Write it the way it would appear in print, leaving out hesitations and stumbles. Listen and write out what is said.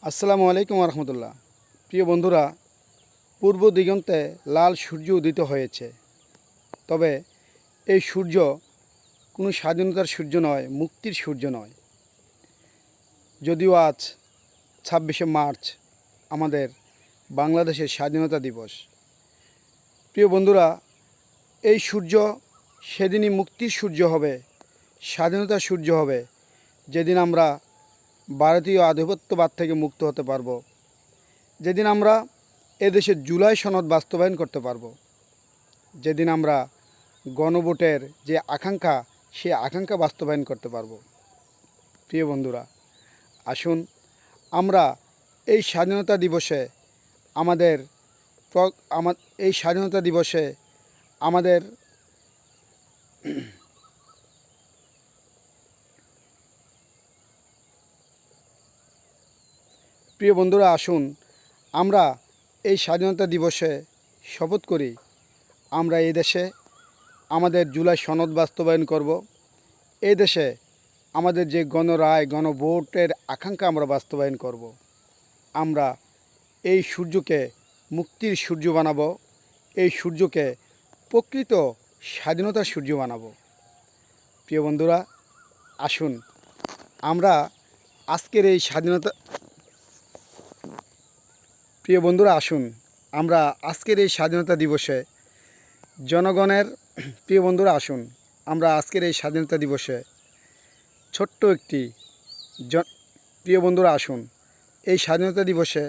আসসালামু আলাইকুম রহমতুল্লাহ। প্রিয় বন্ধুরা, পূর্ব দিগন্তে লাল সূর্য উদিত হয়েছে। তবে এই সূর্য কোনো স্বাধীনতার সূর্য নয়, মুক্তির সূর্য নয়। যদিও আজ ২৬শে মার্চ আমাদের বাংলাদেশের স্বাধীনতা দিবস। প্রিয় বন্ধুরা, এই সূর্য সেদিনই মুক্তির সূর্য হবে, স্বাধীনতার সূর্য হবে, যেদিন আমরা ভারতীয় আধিপত্যবাদ থেকে মুক্ত হতে পারব, যেদিন আমরা এদেশের জুলাই সনদ বাস্তবায়ন করতে পারব, যেদিন আমরা গণভোটের যে আকাঙ্ক্ষা সেই আকাঙ্ক্ষা বাস্তবায়ন করতে পারব। প্রিয় বন্ধুরা, আসুন আমরা এই স্বাধীনতা দিবসে আমাদের এই স্বাধীনতা দিবসে আমাদের প্রিয় বন্ধুরা, আসুন আমরা এই স্বাধীনতা দিবসে শপথ করি আমরা এই দেশে আমাদের জুলাই সনদ বাস্তবায়ন করব। এই দেশে আমাদের যে গণরায় গণভোটের আকাঙ্ক্ষা আমরা বাস্তবায়ন করব। আমরা এই সূর্যকে মুক্তির সূর্য বানাবো, এই সূর্যকে প্রকৃত স্বাধীনতার সূর্য বানাবো। প্রিয় বন্ধুরা, আসুন আমরা আজকের এই স্বাধীনতা প্রিয় বন্ধুরা আসুন আমরা আজকের এই স্বাধীনতা দিবসে জনগণের প্রিয় বন্ধুরা আসুন আমরা আজকের এই স্বাধীনতা দিবসে ছোট্ট একটি প্রিয় বন্ধুরা আসুন এই স্বাধীনতা দিবসে